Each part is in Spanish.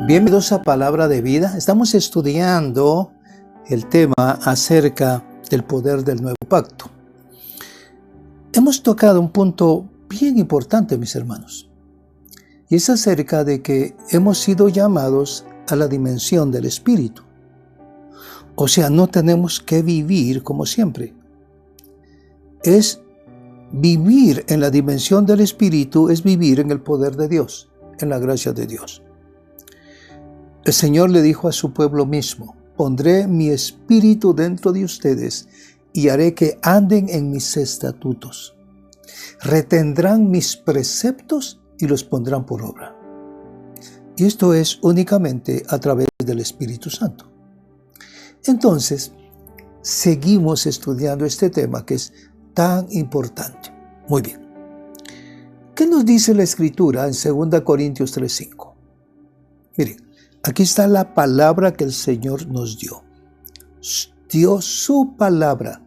Bienvenidos a Palabra de Vida. Estamos estudiando el tema acerca del poder del nuevo pacto. Hemos tocado un punto bien importante, mis hermanos, y es acerca de que hemos sido llamados a la dimensión del Espíritu. O sea, no tenemos que vivir como siempre. Es vivir en la dimensión del Espíritu, es vivir en el poder de Dios, en la gracia de Dios. El Señor le dijo a su pueblo mismo: pondré mi espíritu dentro de ustedes y haré que anden en mis estatutos. Retendrán mis preceptos y los pondrán por obra. Y esto es únicamente a través del Espíritu Santo. Entonces, seguimos estudiando este tema que es tan importante. Muy bien. ¿Qué nos dice la Escritura en 2 Corintios 3:5? Miren. Aquí está la palabra que el Señor nos dio. Dio su palabra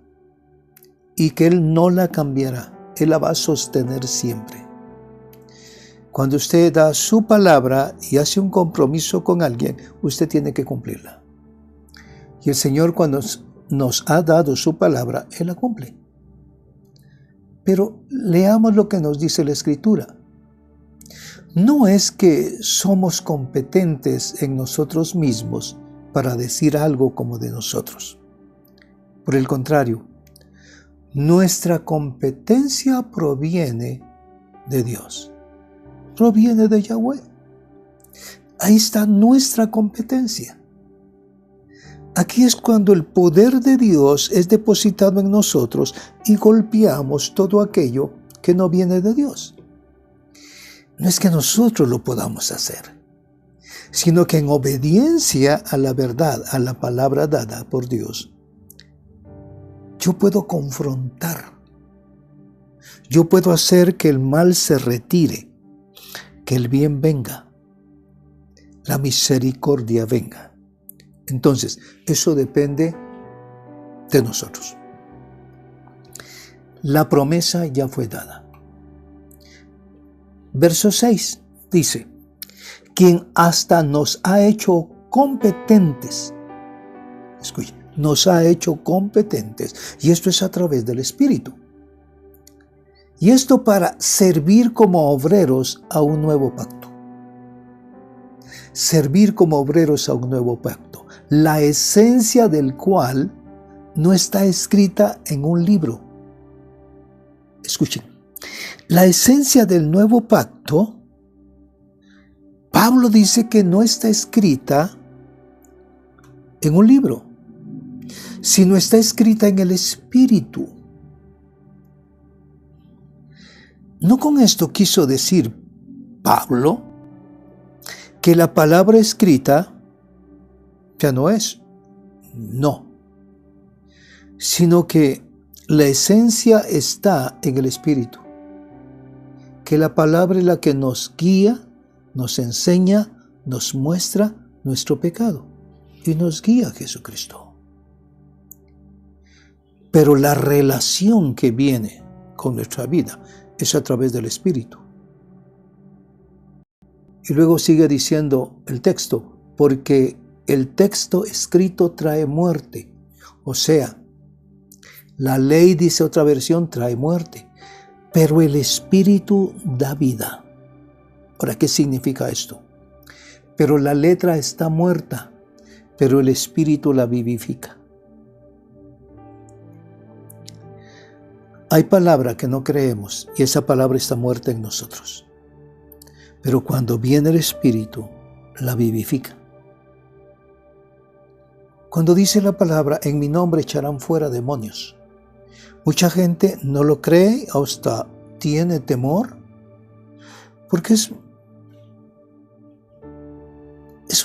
y que Él no la cambiará. Él la va a sostener siempre. Cuando usted da su palabra y hace un compromiso con alguien, usted tiene que cumplirla. Y el Señor, cuando nos ha dado su palabra, Él la cumple. Pero leamos lo que nos dice la Escritura. No es que somos competentes en nosotros mismos para decir algo como de nosotros. Por el contrario, nuestra competencia proviene de Dios. Proviene de Yahweh. Ahí está nuestra competencia. Aquí es cuando el poder de Dios es depositado en nosotros y golpeamos todo aquello que no viene de Dios. No es que nosotros lo podamos hacer, sino que en obediencia a la verdad, a la palabra dada por Dios, yo puedo confrontar. Yo puedo hacer que el mal se retire, que el bien venga, la misericordia venga. Entonces, eso depende de nosotros. La promesa ya fue dada. Verso 6 dice: quien hasta nos ha hecho competentes. Escuchen, nos ha hecho competentes. Y esto es a través del Espíritu. Y esto para servir como obreros a un nuevo pacto. Servir como obreros a un nuevo pacto. La esencia del cual no está escrita en un libro. Escuchen. La esencia del nuevo pacto, Pablo dice que no está escrita en un libro, sino está escrita en el Espíritu. No con esto quiso decir Pablo que la palabra escrita ya no es. No. Sino que la esencia está en el Espíritu. Que la palabra es la que nos guía, nos enseña, nos muestra nuestro pecado y nos guía a Jesucristo. Pero la relación que viene con nuestra vida es a través del Espíritu. Y luego sigue diciendo el texto: porque el texto escrito trae muerte. O sea, la ley, dice otra versión, trae muerte. Pero el Espíritu da vida. Ahora, ¿qué significa esto? Pero la letra está muerta, pero el Espíritu la vivifica. Hay palabra que no creemos y esa palabra está muerta en nosotros. Pero cuando viene el Espíritu, la vivifica. Cuando dice la palabra: en mi nombre echarán fuera demonios. Mucha gente no lo cree, hasta tiene temor, porque es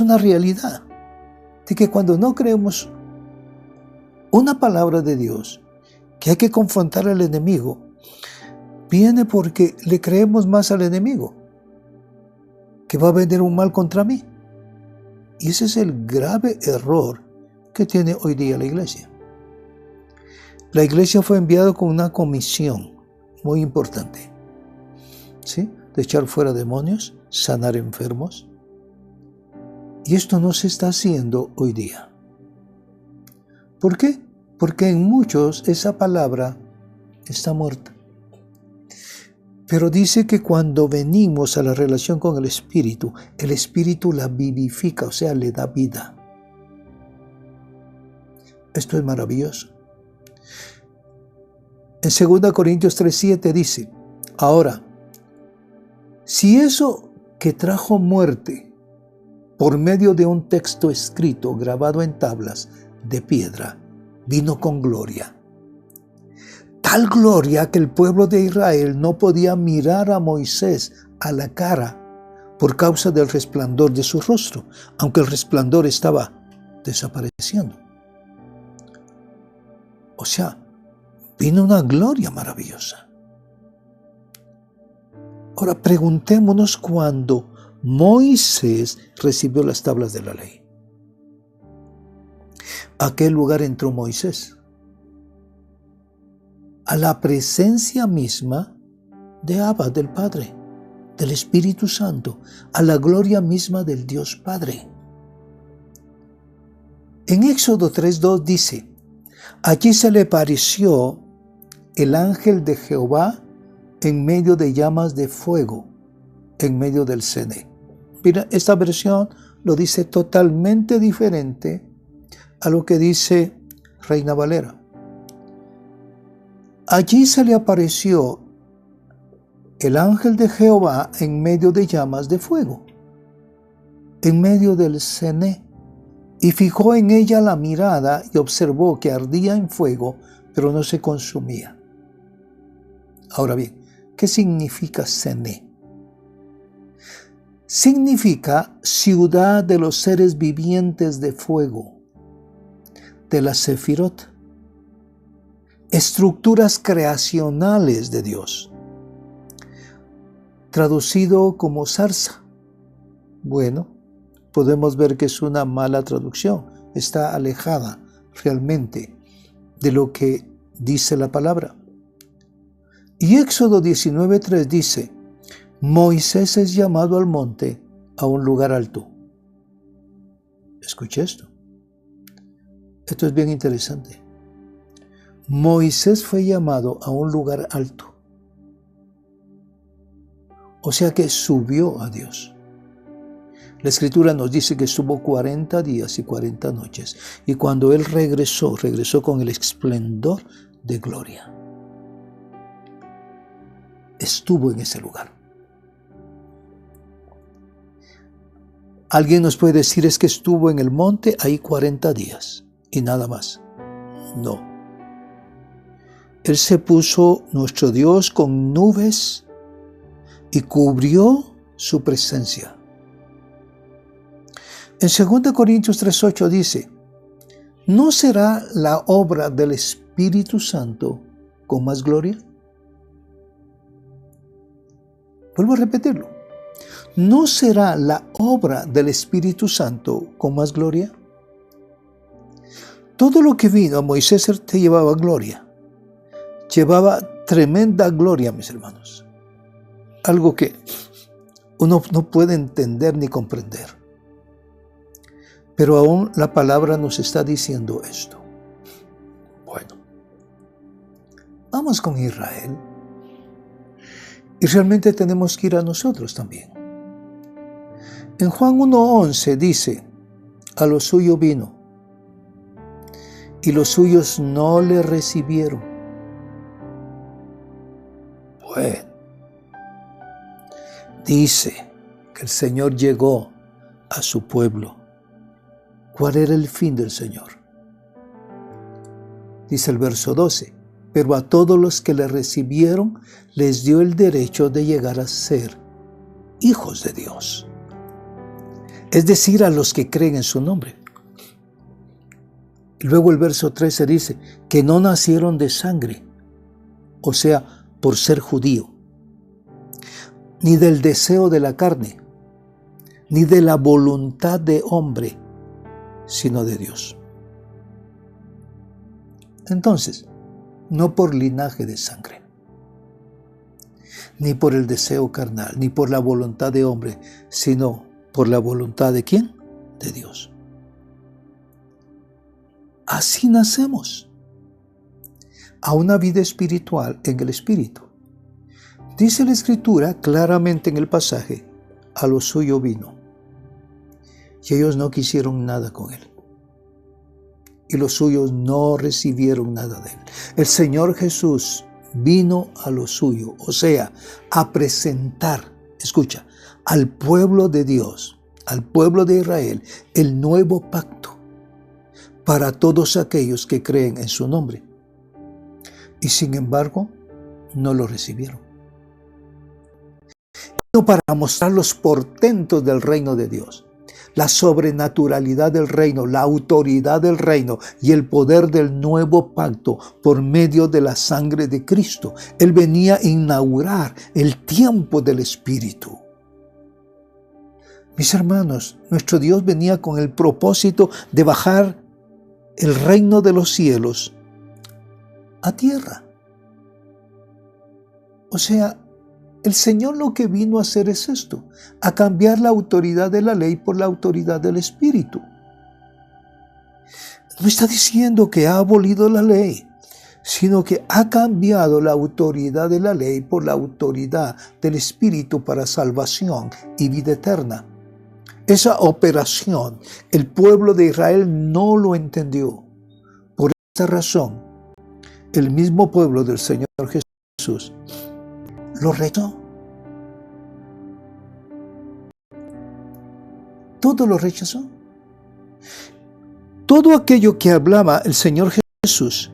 una realidad de que cuando no creemos una palabra de Dios, que hay que confrontar al enemigo, viene porque le creemos más al enemigo, que va a venir un mal contra mí. Y ese es el grave error que tiene hoy día la iglesia. La iglesia fue enviada con una comisión muy importante, ¿sí? De echar fuera demonios, sanar enfermos, Y esto no se está haciendo hoy día. ¿Por qué? Porque en muchos esa palabra está muerta. Pero dice que cuando venimos a la relación con el Espíritu la vivifica, o sea, le da vida. Esto es maravilloso. En 2 Corintios 3:7 dice, ahora, si eso que trajo muerte por medio de un texto escrito, grabado en tablas de piedra, vino con gloria. Tal gloria que el pueblo de Israel no podía mirar a Moisés a la cara por causa del resplandor de su rostro, aunque el resplandor estaba desapareciendo. O sea, vino una gloria maravillosa. Ahora preguntémonos cuando Moisés recibió las tablas de la ley. ¿A qué lugar entró Moisés? A la presencia misma de Abba, del Padre, del Espíritu Santo, a la gloria misma del Dios Padre. En Éxodo 3:2 dice, allí se le apareció el ángel de Jehová en medio de llamas de fuego, en medio del Cené. Mira, esta versión lo dice totalmente diferente a lo que dice Reina Valera. Allí se le apareció el ángel de Jehová en medio de llamas de fuego, en medio del Cené, y fijó en ella la mirada y observó que ardía en fuego, pero no se consumía. Ahora bien, ¿qué significa Cené? Significa ciudad de los seres vivientes de fuego, de la Sefirot, estructuras creacionales de Dios. Traducido como zarza. Bueno, podemos ver que es una mala traducción. Está alejada realmente de lo que dice la palabra. Y Éxodo 19:3 dice, Moisés es llamado al monte a un lugar alto. Escuche esto. Esto es bien interesante. Moisés fue llamado a un lugar alto. O sea que subió a Dios. La Escritura nos dice que estuvo 40 días y 40 noches. Y cuando él regresó con el esplendor de gloria. Estuvo en ese lugar. Alguien nos puede decir es que estuvo en el monte ahí 40 días y nada más. No. Él se puso, nuestro Dios, con nubes y cubrió su presencia. En 2 Corintios 3:8 dice, ¿no será la obra del Espíritu Santo con más gloria? Vuelvo a repetirlo. ¿No será la obra del Espíritu Santo con más gloria? Todo lo que vino a Moisés te llevaba gloria. Llevaba tremenda gloria, mis hermanos. Algo que uno no puede entender ni comprender. Pero aún la palabra nos está diciendo esto. Bueno, vamos con Israel. Y realmente tenemos que ir a nosotros también. En Juan 1:11 dice, a lo suyo vino, y los suyos no le recibieron. Bueno, dice que el Señor llegó a su pueblo. ¿Cuál era el fin del Señor? Dice el verso 12, pero a todos los que le recibieron les dio el derecho de llegar a ser hijos de Dios. Es decir, a los que creen en su nombre. Y luego el verso 13 dice, que no nacieron de sangre, o sea, por ser judío, ni del deseo de la carne, ni de la voluntad de hombre, sino de Dios. Entonces, no por linaje de sangre, ni por el deseo carnal, ni por la voluntad de hombre, sino por la voluntad de ¿quién? de Dios. Así nacemos a una vida espiritual en el Espíritu. Dice la Escritura claramente en el pasaje, a lo suyo vino, y ellos no quisieron nada con él. Y los suyos no recibieron nada de él. El Señor Jesús vino a lo suyo, o sea, a presentar, escucha, al pueblo de Dios, al pueblo de Israel, el nuevo pacto para todos aquellos que creen en su nombre. Y sin embargo, no lo recibieron. Vino para mostrar los portentos del reino de Dios, la sobrenaturalidad del reino, la autoridad del reino y el poder del nuevo pacto por medio de la sangre de Cristo. Él venía a inaugurar el tiempo del Espíritu. Mis hermanos, nuestro Dios venía con el propósito de bajar el reino de los cielos a tierra. O sea, el Señor lo que vino a hacer es esto, a cambiar la autoridad de la ley por la autoridad del Espíritu. No está diciendo que ha abolido la ley, sino que ha cambiado la autoridad de la ley por la autoridad del Espíritu para salvación y vida eterna. Esa operación, el pueblo de Israel no lo entendió. Por esta razón, el mismo pueblo del Señor Jesús lo rechazó. Todo lo rechazó. Todo aquello que hablaba el Señor Jesús,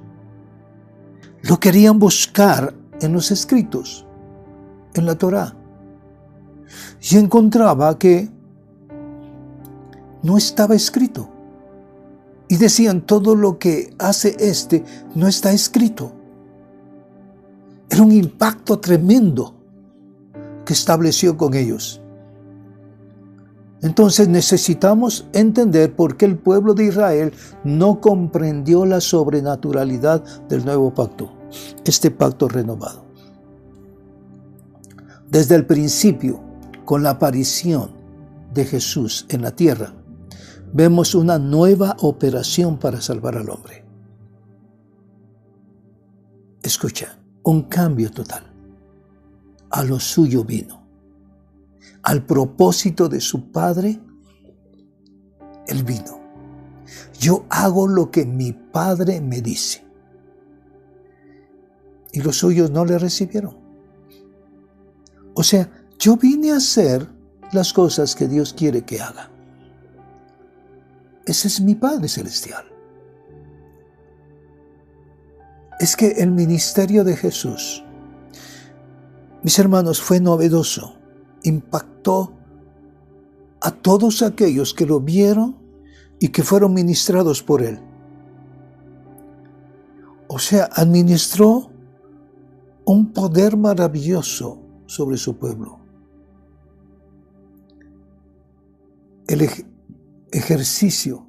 lo querían buscar en los escritos, en la Torá. Y encontraba que no estaba escrito. Y decían, todo lo que hace este no está escrito. Era un impacto tremendo que estableció con ellos. Entonces necesitamos entender por qué el pueblo de Israel no comprendió la sobrenaturalidad del nuevo pacto, este pacto renovado. Desde el principio, con la aparición de Jesús en la tierra, vemos una nueva operación para salvar al hombre. Escucha, un cambio total. A lo suyo vino. Al propósito de su Padre, Él vino. Yo hago lo que mi Padre me dice. Y los suyos no le recibieron. O sea, yo vine a hacer las cosas que Dios quiere que haga. Ese es mi Padre Celestial. Es que el ministerio de Jesús, mis hermanos, fue novedoso. Impactó a todos aquellos que lo vieron y que fueron ministrados por Él. O sea, administró un poder maravilloso sobre su pueblo. El ejercicio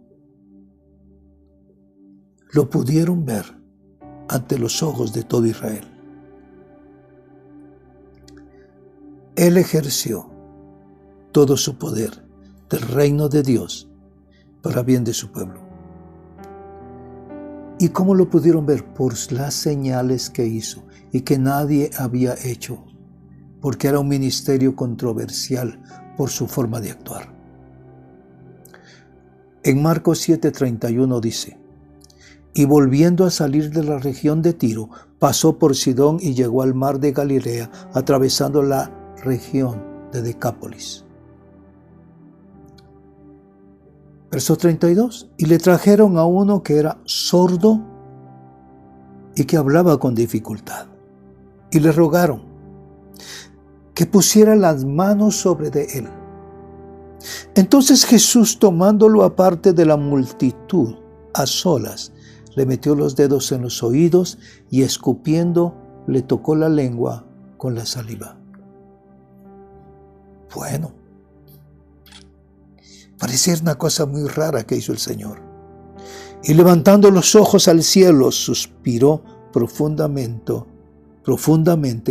lo pudieron ver ante los ojos de todo Israel. Él ejerció todo su poder del reino de Dios para bien de su pueblo. ¿Y cómo lo pudieron ver? Por las señales que hizo y que nadie había hecho, porque era un ministerio controversial por su forma de actuar. En Marcos 7:31 dice: y volviendo a salir de la región de Tiro, pasó por Sidón y llegó al mar de Galilea, atravesando la región de Decápolis. Verso 32. Y le trajeron a uno que era sordo y que hablaba con dificultad. Y le rogaron que pusiera las manos sobre de él. Entonces Jesús, tomándolo aparte de la multitud, a solas, le metió los dedos en los oídos y escupiendo le tocó la lengua con la saliva. Bueno, parecía una cosa muy rara que hizo el Señor. Y levantando los ojos al cielo, suspiró profundamente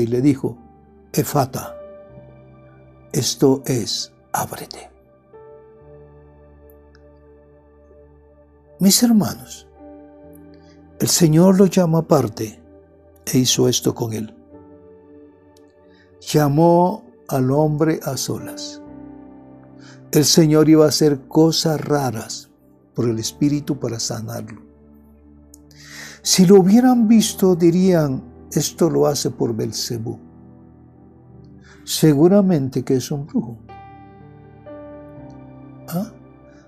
y le dijo: Efata, esto es, ábrete. Mis hermanos, el Señor lo llamó aparte e hizo esto con él. Llamó al hombre a solas. El Señor iba a hacer cosas raras por el Espíritu para sanarlo. Si lo hubieran visto, dirían, esto lo hace por Belcebú. Seguramente que es un brujo.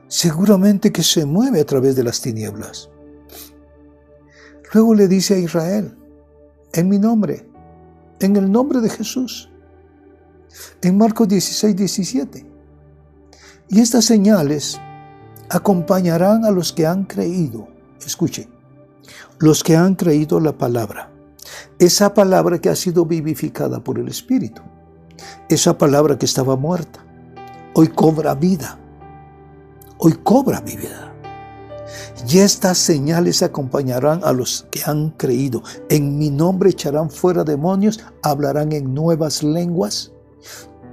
Seguramente que se mueve a través de las tinieblas. Luego le dice a Israel, en mi nombre, en el nombre de Jesús, en Marcos 16, 17. Y estas señales acompañarán a los que han creído. Escuche, los que han creído la palabra. Esa palabra que ha sido vivificada por el Espíritu. Esa palabra que estaba muerta. Hoy cobra vida. Hoy cobra mi vida. Y estas señales acompañarán a los que han creído. En mi nombre echarán fuera demonios, hablarán en nuevas lenguas,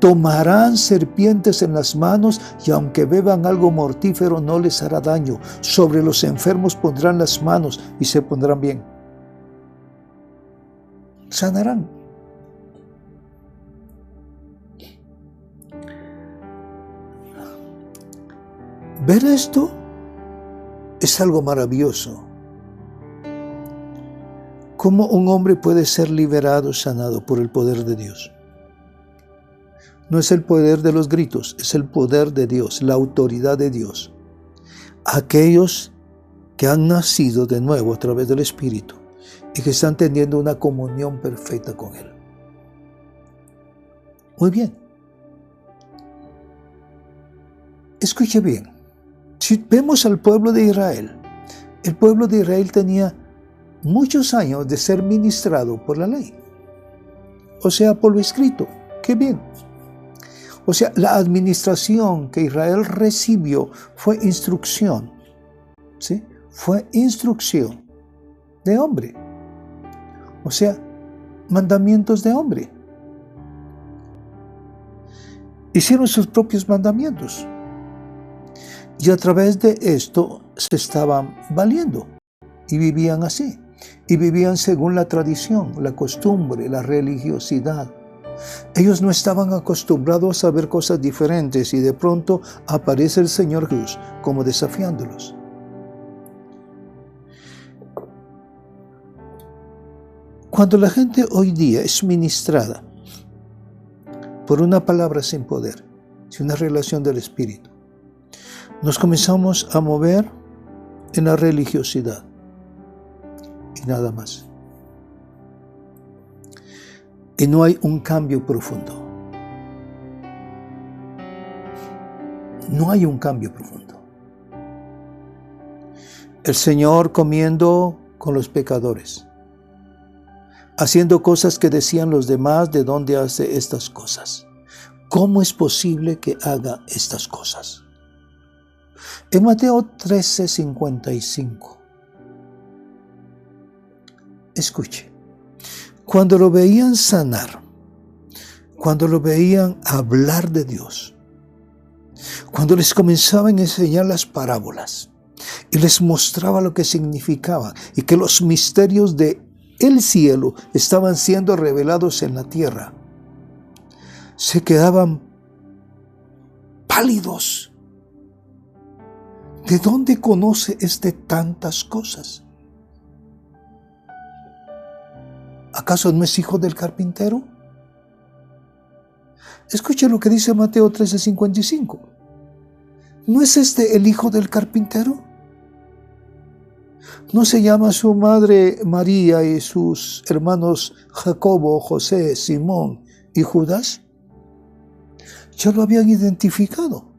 tomarán serpientes en las manos y aunque beban algo mortífero no les hará daño. Sobre los enfermos pondrán las manos y se pondrán bien. Sanarán. Ver esto es algo maravilloso. ¿Cómo un hombre puede ser liberado, sanado por el poder de Dios? No es el poder de los gritos, es el poder de Dios, la autoridad de Dios. Aquellos que han nacido de nuevo a través del Espíritu y que están teniendo una comunión perfecta con Él. Muy bien. Escuche bien. Si vemos al pueblo de Israel, el pueblo de Israel tenía muchos años de ser ministrado por la ley. O sea, por lo escrito. ¡Qué bien! O sea, la administración que Israel recibió fue instrucción. ¿Sí? Fue instrucción de hombre. O sea, mandamientos de hombre. Hicieron sus propios mandamientos. Y a través de esto se estaban valiendo. Y vivían así. Y vivían según la tradición, la costumbre, la religiosidad. Ellos no estaban acostumbrados a ver cosas diferentes y de pronto aparece el Señor Jesús como desafiándolos. Cuando la gente hoy día es ministrada por una palabra sin poder, sin una relación del Espíritu, nos comenzamos a mover en la religiosidad y nada más. Y no hay un cambio profundo. No hay un cambio profundo. El Señor comiendo con los pecadores, haciendo cosas que decían los demás, ¿de dónde hace estas cosas? ¿Cómo es posible que haga estas cosas? En Mateo 13:55, escuche. Cuando lo veían sanar, cuando lo veían hablar de Dios, cuando les comenzaban a enseñar las parábolas y les mostraba lo que significaban y que los misterios del cielo estaban siendo revelados en la tierra, se quedaban pálidos. ¿De dónde conoce tantas cosas? ¿Acaso no es hijo del carpintero? Escucha lo que dice Mateo 13:55. ¿No es el hijo del carpintero? ¿No se llama su madre María y sus hermanos Jacobo, José, Simón y Judas? Ya lo habían identificado.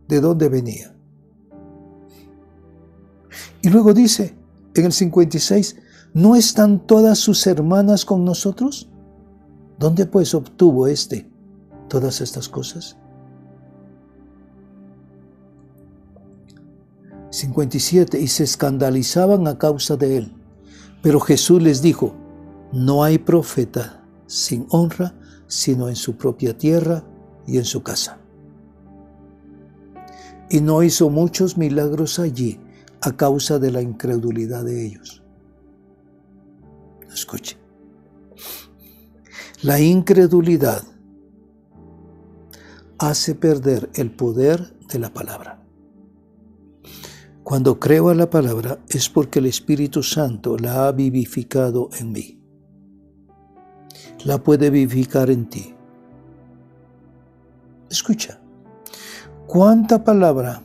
¿De dónde venía? Y luego dice en el 56, ¿no están todas sus hermanas con nosotros? ¿Dónde pues obtuvo todas estas cosas? 57, y se escandalizaban a causa de él. Pero Jesús les dijo, no hay profeta sin honra, sino en su propia tierra y en su casa. Y no hizo muchos milagros allí, a causa de la incredulidad de ellos. Escuche. La incredulidad hace perder el poder de la palabra. Cuando creo a la palabra es porque el Espíritu Santo la ha vivificado en mí. La puede vivificar en ti. Escucha, ¿cuánta palabra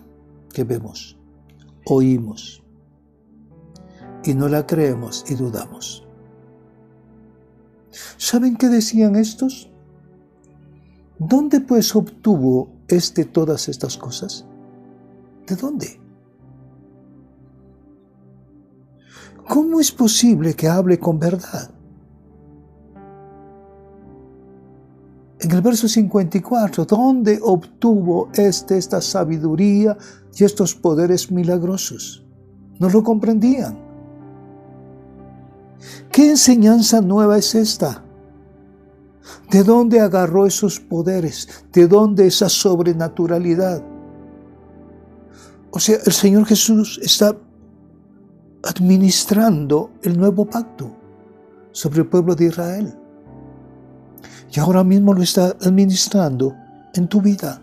que vemos, oímos y no la creemos y dudamos? ¿Saben qué decían estos? ¿Dónde pues obtuvo todas estas cosas? ¿De dónde? ¿Cómo es posible que hable con verdad? En el verso 54, ¿dónde obtuvo esta sabiduría y estos poderes milagrosos? No lo comprendían. ¿Qué enseñanza nueva es esta? ¿De dónde agarró esos poderes? ¿De dónde esa sobrenaturalidad? O sea, el Señor Jesús está administrando el nuevo pacto sobre el pueblo de Israel. Y ahora mismo lo está administrando en tu vida.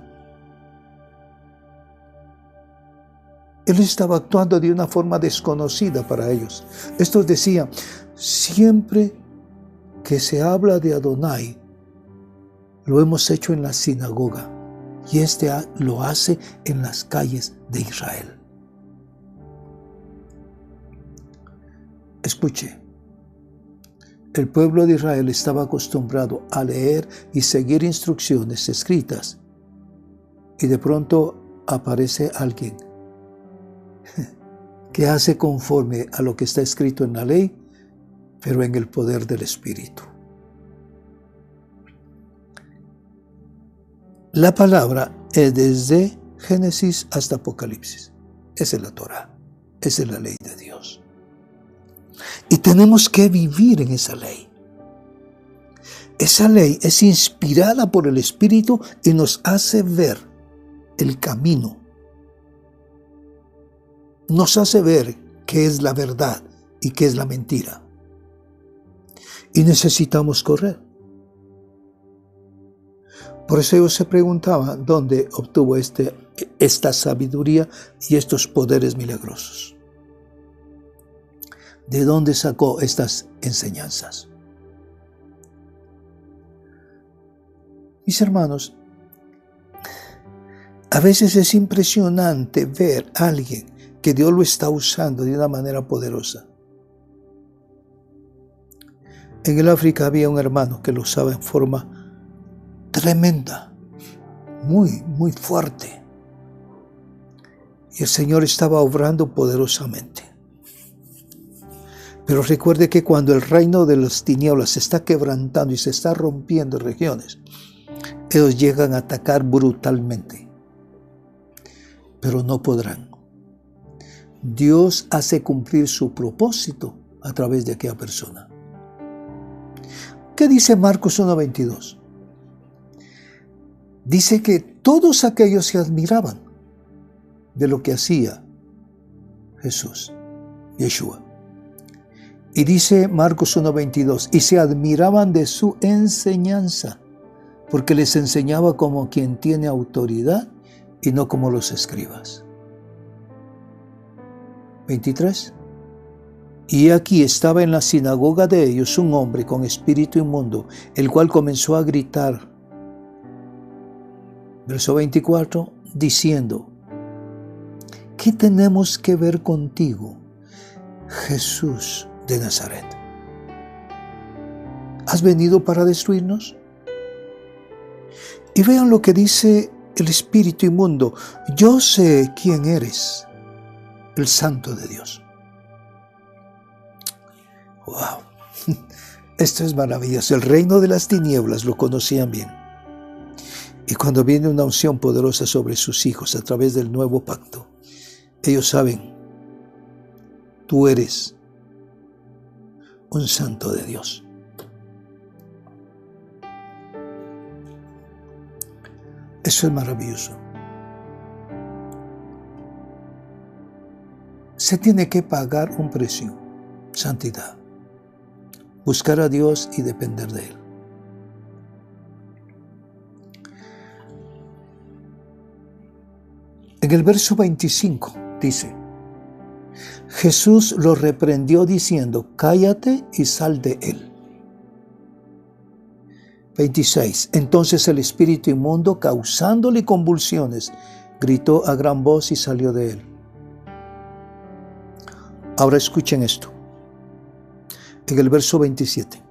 Él estaba actuando de una forma desconocida para ellos. Estos decían, siempre que se habla de Adonai, lo hemos hecho en la sinagoga, y lo hace en las calles de Israel. Escuche, el pueblo de Israel estaba acostumbrado a leer y seguir instrucciones escritas, y de pronto aparece alguien que hace conforme a lo que está escrito en la ley, pero en el poder del Espíritu. La palabra es desde Génesis hasta Apocalipsis. Esa es la Torah, esa es la ley de Dios. Y tenemos que vivir en esa ley. Esa ley es inspirada por el Espíritu y nos hace ver el camino. Nos hace ver qué es la verdad y qué es la mentira. Y necesitamos correr. Por eso ellos se preguntaban dónde obtuvo esta sabiduría y estos poderes milagrosos. ¿De dónde sacó estas enseñanzas? Mis hermanos, a veces es impresionante ver a alguien que Dios lo está usando de una manera poderosa. En el África había un hermano que lo usaba en forma tremenda, muy, muy fuerte. Y el Señor estaba obrando poderosamente. Pero recuerde que cuando el reino de las tinieblas se está quebrantando y se está rompiendo en regiones, ellos llegan a atacar brutalmente. Pero no podrán. Dios hace cumplir su propósito a través de aquella persona. ¿Qué dice Marcos 1:22? Dice que todos aquellos se admiraban de lo que hacía Jesús, Yeshua. Y dice Marcos 1:22, y se admiraban de su enseñanza, porque les enseñaba como quien tiene autoridad y no como los escribas. 23. Y aquí estaba en la sinagoga de ellos un hombre con espíritu inmundo, el cual comenzó a gritar. Verso 24, diciendo, ¿qué tenemos que ver contigo, Jesús de Nazaret? ¿Has venido para destruirnos? Y vean lo que dice el espíritu inmundo. Yo sé quién eres, el Santo de Dios. ¡Wow! Esto es maravilloso. El reino de las tinieblas lo conocían bien. Y cuando viene una unción poderosa sobre sus hijos a través del nuevo pacto, ellos saben, tú eres un santo de Dios. Eso es maravilloso. se tiene que pagar un precio: santidad. Buscar a Dios y depender de Él. En el verso 25 dice: Jesús lo reprendió diciendo: cállate y sal de él. 26. Entonces el espíritu inmundo, causándole convulsiones, gritó a gran voz y salió de él. Ahora escuchen esto. En el verso 27.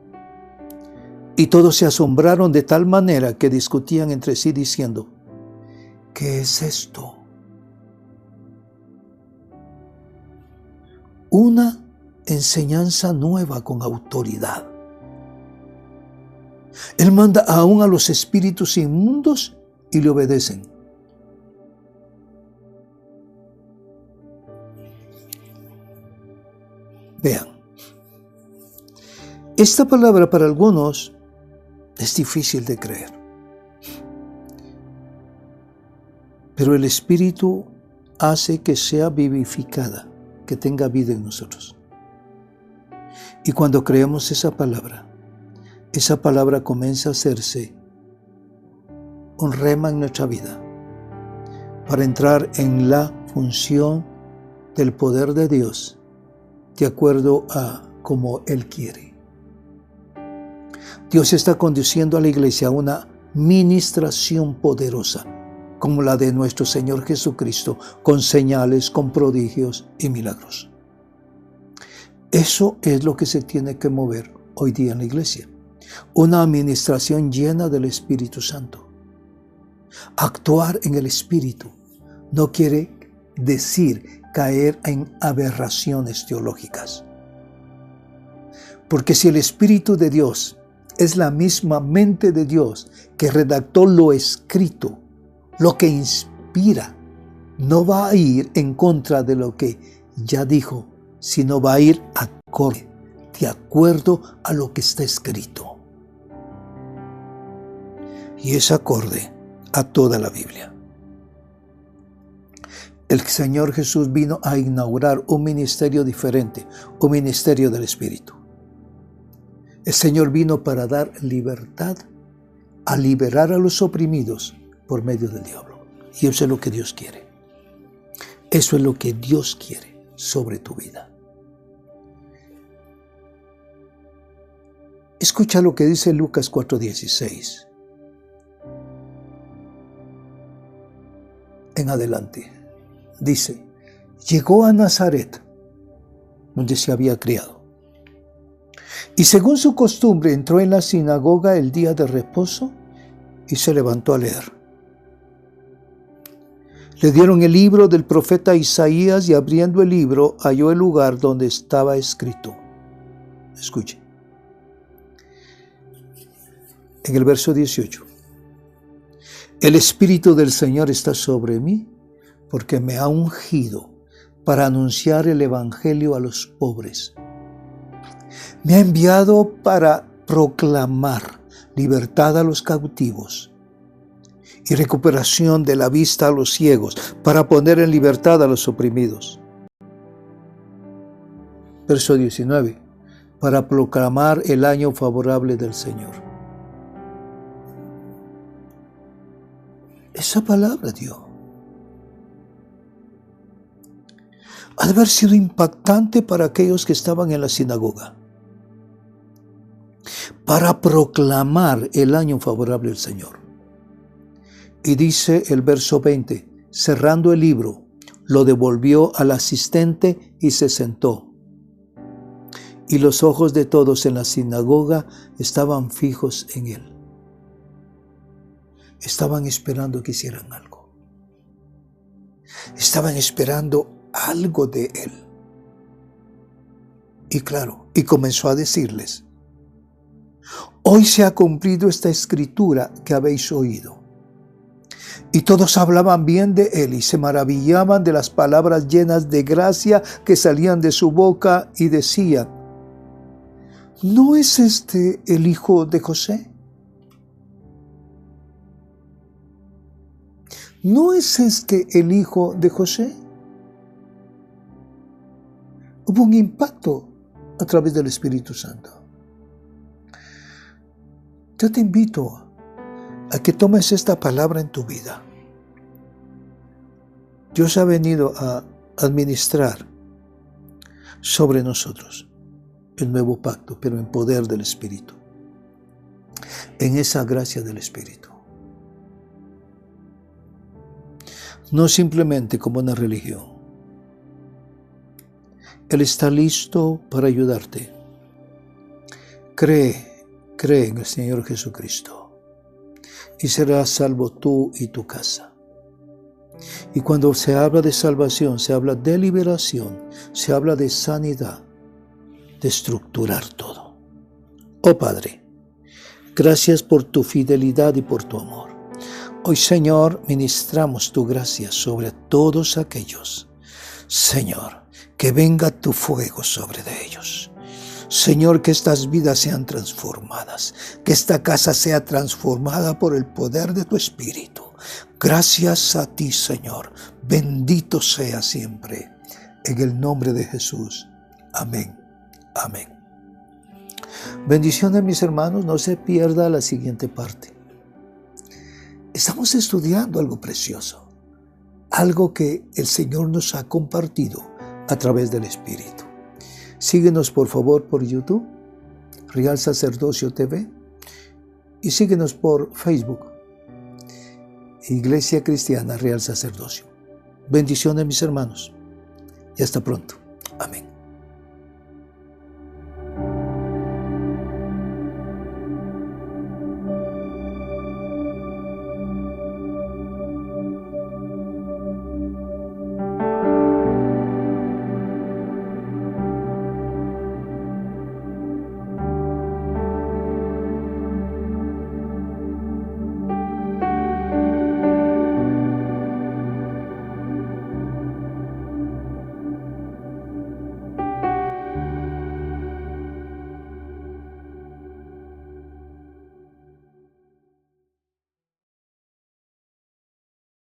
Y todos se asombraron de tal manera que discutían entre sí diciendo: ¿qué es esto? Una enseñanza nueva con autoridad. Él manda aún a los espíritus inmundos y le obedecen. Vean, esta palabra para algunos es difícil de creer, pero el Espíritu hace que sea vivificada, que tenga vida en nosotros. Y cuando creemos esa palabra comienza a hacerse un rema en nuestra vida para entrar en la función del poder de Dios de acuerdo a como Él quiere. Dios está conduciendo a la iglesia a una ministración poderosa como la de nuestro Señor Jesucristo, con señales, con prodigios y milagros. Eso es lo que se tiene que mover hoy día en la iglesia. Una administración llena del Espíritu Santo. Actuar en el Espíritu no quiere decir caer en aberraciones teológicas. Porque si el Espíritu de Dios es la misma mente de Dios que redactó lo escrito, lo que inspira, no va a ir en contra de lo que ya dijo, sino va a ir acorde, de acuerdo a lo que está escrito. Y es acorde a toda la Biblia. El Señor Jesús vino a inaugurar un ministerio diferente, un ministerio del Espíritu. El Señor vino para dar libertad, a liberar a los oprimidos por medio del diablo. Y eso es lo que Dios quiere. Eso es lo que Dios quiere sobre tu vida. Escucha lo que dice Lucas 4:16. En adelante. Dice: llegó a Nazaret, donde se había criado. Y según su costumbre entró en la sinagoga el día de reposo y se levantó a leer. Le dieron el libro del profeta Isaías y abriendo el libro halló el lugar donde estaba escrito. Escuche. En el verso 18. El Espíritu del Señor está sobre mí porque me ha ungido para anunciar el Evangelio a los pobres. Me ha enviado para proclamar libertad a los cautivos y recuperación de la vista a los ciegos, para poner en libertad a los oprimidos. Verso 19. Para proclamar el año favorable del Señor. Esa palabra, Dios, ha de haber sido impactante para aquellos que estaban en la sinagoga. Para proclamar el año favorable del Señor. Y dice el verso 20, cerrando el libro, lo devolvió al asistente y se sentó. Y los ojos de todos en la sinagoga estaban fijos en él. Estaban esperando que hicieran algo. Estaban esperando algo de él. Y claro, y comenzó a decirles: hoy se ha cumplido esta escritura que habéis oído. Y todos hablaban bien de él y se maravillaban de las palabras llenas de gracia que salían de su boca y decían: ¿no es este el hijo de José? ¿No es este el hijo de José? Hubo un impacto a través del Espíritu Santo. Yo te invito a que tomes esta palabra en tu vida. Dios ha venido a administrar sobre nosotros el nuevo pacto, pero en poder del Espíritu, en esa gracia del Espíritu. No simplemente como una religión. Él está listo para ayudarte. Cree en el Señor Jesucristo y serás salvo tú y tu casa. Y cuando se habla de salvación, se habla de liberación, se habla de sanidad, de estructurar todo. Oh Padre, gracias por tu fidelidad y por tu amor. Hoy, Señor, ministramos tu gracia sobre todos aquellos. Señor, que venga tu fuego sobre de ellos. Señor, que estas vidas sean transformadas, que esta casa sea transformada por el poder de tu Espíritu. Gracias a ti, Señor. Bendito sea siempre. En el nombre de Jesús. Amén. Amén. Bendiciones, mis hermanos. No se pierda la siguiente parte. Estamos estudiando algo precioso. Algo que el Señor nos ha compartido a través del Espíritu. Síguenos por favor por YouTube, Real Sacerdocio TV, y síguenos por Facebook, Iglesia Cristiana Real Sacerdocio. Bendiciones, mis hermanos, y hasta pronto. Amén.